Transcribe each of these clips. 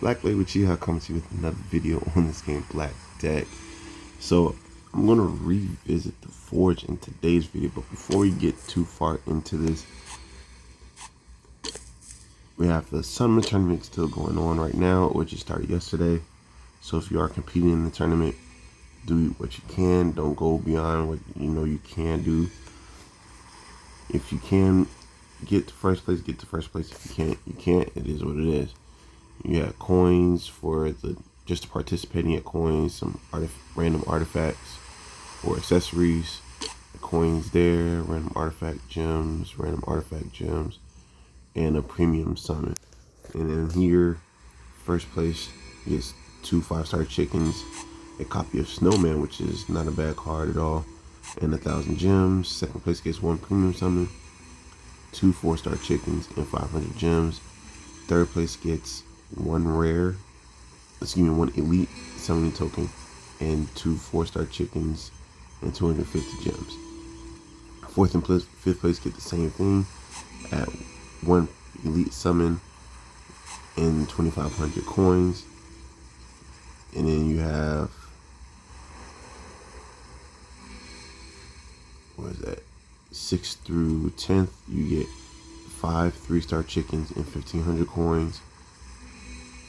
Black Label Chiha comes to you with another video on this game, Black Deck. So I'm gonna revisit the Forge in today's video, but before we get too far into this, we have the summer tournament still going on right now, which just started yesterday. So if you are competing in the tournament, do what you can. Don't go beyond what you know you can do. If you can get to first place, get to first place. If you can't, you can't. It is what it is. You got coins for just participating at coins, some random artifacts or accessories. The coins there, random artifact gems, and a premium summon. And then here, first place gets 2 5-star chickens, a copy of Snowman, which is not a bad card at all, and 1,000 gems. Second place gets 1 premium summon, 2 4-star chickens, and 500 gems. Third place gets 1 1 elite summoning token, and 2 4-star chickens, and 250 gems. Fourth and fifth place get the same thing at 1 elite summon and 2,500 coins. And then you have, what is that? 6th through 10th, you get 5 3-star chickens and 1,500 coins.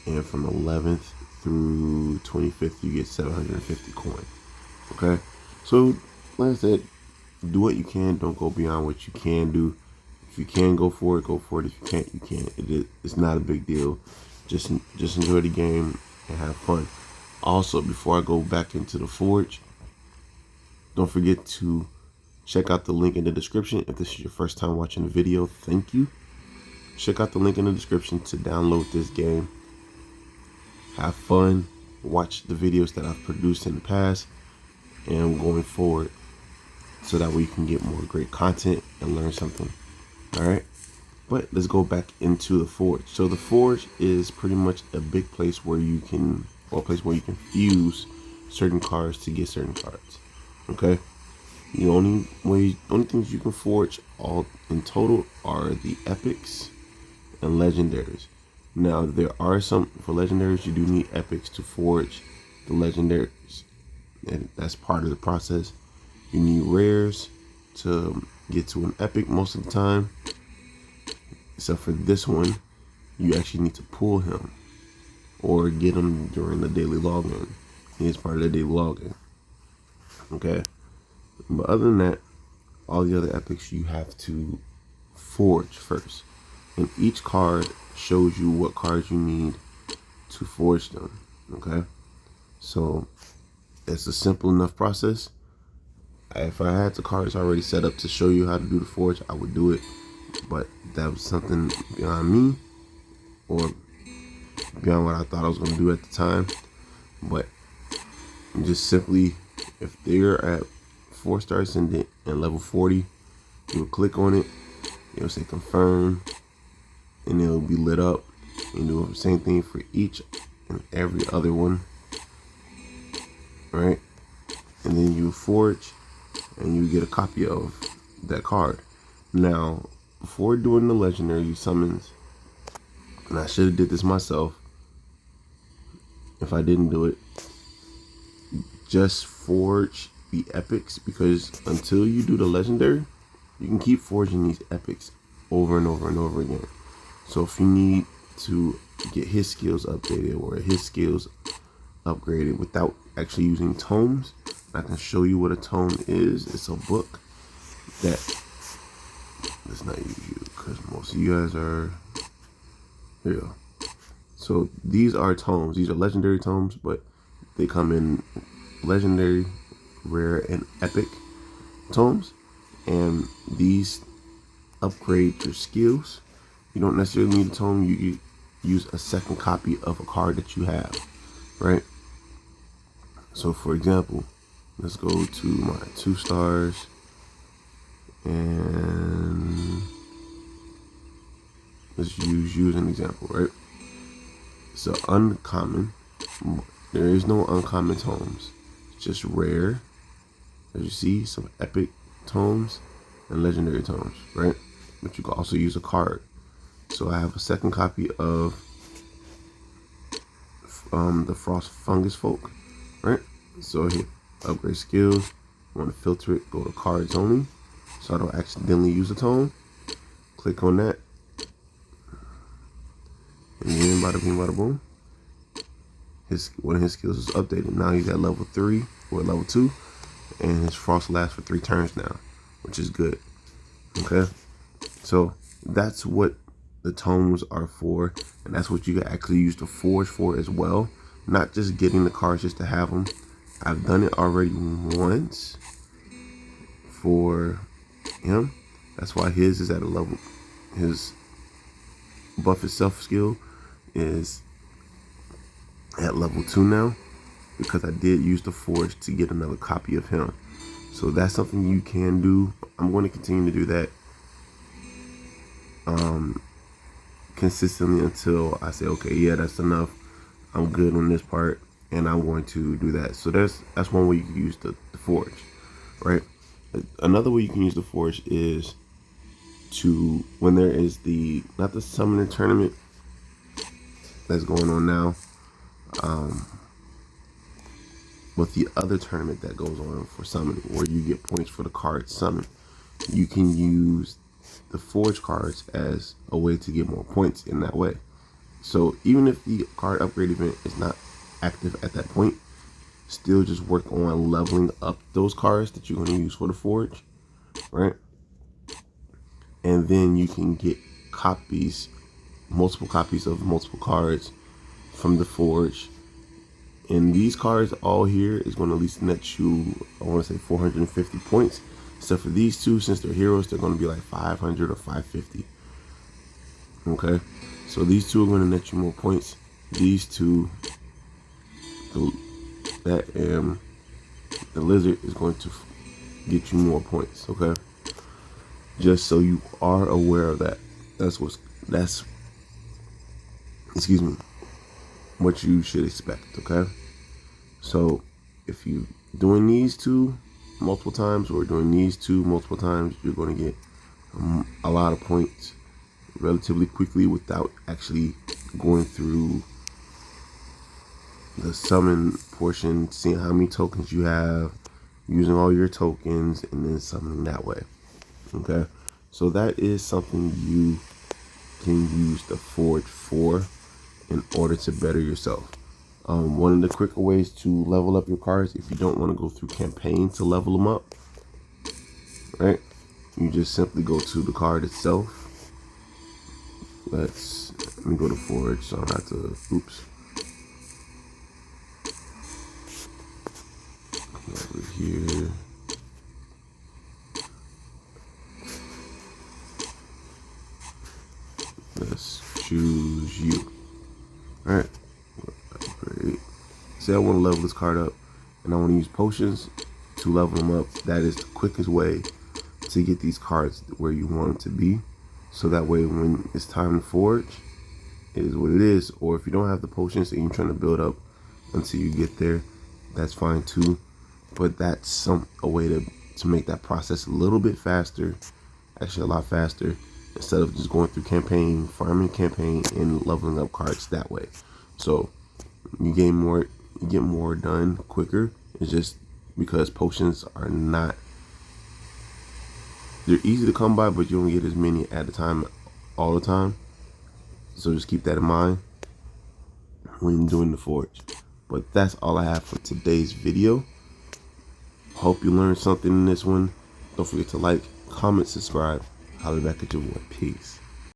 And from 11th through 25th, you get 750 coins. Okay? So, like I said, do what you can. Don't go beyond what you can do. If you can go for it, go for it. If you can't, you can't. It's not a big deal. Just enjoy the game and have fun. Also, before I go back into the Forge, don't forget to check out the link in the description. If this is your first time watching the video, thank you. Check out the link in the description to download this game. Have fun. Watch the videos that I've produced in the past and going forward, so that way you can get more great content and learn something. Alright? But let's go back into the Forge. So the Forge is pretty much a big place where you can, or a place where you can fuse certain cards to get certain cards. Okay? The only things you can forge all in total are the epics and legendaries. Now there are some, for legendaries you do need epics to forge the legendaries, and that's part of the process. You need rares to get to an epic most of the time, except for this one, you actually need to pull him or get him during the daily login. He is part of the daily login. Okay, but other than that, all the other epics you have to forge first, and each card shows you what cards you need to forge them. Okay, so it's a simple enough process. If I had the cards already set up to show you how to do the Forge, I would do it, but that was something beyond me, or beyond what I thought I was going to do at the time. But just simply, if they're at 4-star ascendant and level 40, you'll click on it, it'll say confirm, and it'll be lit up. And do the same thing for each and every other one, right? And then you forge, and you get a copy of that card. Now, before doing the legendary summons, and I should have did this myself if I didn't do it, just forge the epics, because until you do the legendary, you can keep forging these epics over and over and over again. So if you need to get his skills updated or his skills upgraded without actually using tomes, I can show you what a tome is. It's a book that, let's not use you because most of you guys are, here you go. So these are tomes. These are legendary tomes, but they come in legendary, rare, and epic tomes. And these upgrade your skills. You don't necessarily need a tome. You use a second copy of a card that you have, right? So for example, let's go to my 2 stars, and let's use you as an example, right? So uncommon, there is no uncommon tomes, it's just rare. As you see, some epic tomes and legendary tomes, right? But you can also use a card. So I have a second copy of the Frost Fungus Folk, right? So here, upgrade skills. Want to filter it, go to cards only, so I don't accidentally use a tome. Click on that, and then bada bing, bada boom. One of his skills is updated. Now he's at level 3 or level 2, and his frost lasts for 3 turns now, which is good. Okay, so that's what the tomes are for, and that's what you can actually use the forge for as well. Not just getting the cards just to have them. I've done it already once for him. That's why his is at a level. His buff itself skill is at level 2 now, because I did use the forge to get another copy of him. So that's something you can do. I'm going to continue to do that consistently until I say, okay, yeah, that's enough. I'm good on this part, and I'm going to do that. So that's one way you can use the forge, right? Another way you can use the forge is to, when there is not the summoning tournament that's going on now, but the other tournament that goes on for summoning, where you get points for the cards summoned, you can use the forge cards as a way to get more points in that way. So even if the card upgrade event is not active at that point, still just work on leveling up those cards that you're going to use for the forge, right? And then you can get multiple copies of multiple cards from the forge. And these cards all here is going to at least net you, I want to say 450 points. Except for these two, since they're heroes, they're going to be like 500 or 550. Okay, so these two are going to net you more points. These two, that and the lizard, is going to get you more points. Okay, just so you are aware of that. That's what you should expect. Okay, so if you doing these two multiple times or doing these two multiple times, you're going to get a lot of points relatively quickly without actually going through the summon portion, seeing how many tokens you have, using all your tokens, and then summoning that way. Okay, so that is something you can use the forge for in order to better yourself. One of the quicker ways to level up your cards, if you don't want to go through campaign to level them up, right? You just simply go to the card itself. Let me go to forge, so I don't have to, come over here. Let's choose you. Alright. Great. Say I want to level this card up, and I want to use potions to level them up. That is the quickest way to get these cards where you want them to be. So that way when it's time to forge, it is what it is. Or if you don't have the potions and you're trying to build up until you get there, that's fine too. But that's a way to make that process a little bit faster, actually a lot faster, instead of just going through campaign, farming campaign, and leveling up cards that way. So you get more done quicker. It's just because potions are not, they're easy to come by, but you don't get as many at a time all the time. So just keep that in mind when doing the forge. But that's all I have for today's video. Hope you learned something in this one. Don't forget to like, comment, subscribe. Holler back at your boy. Peace.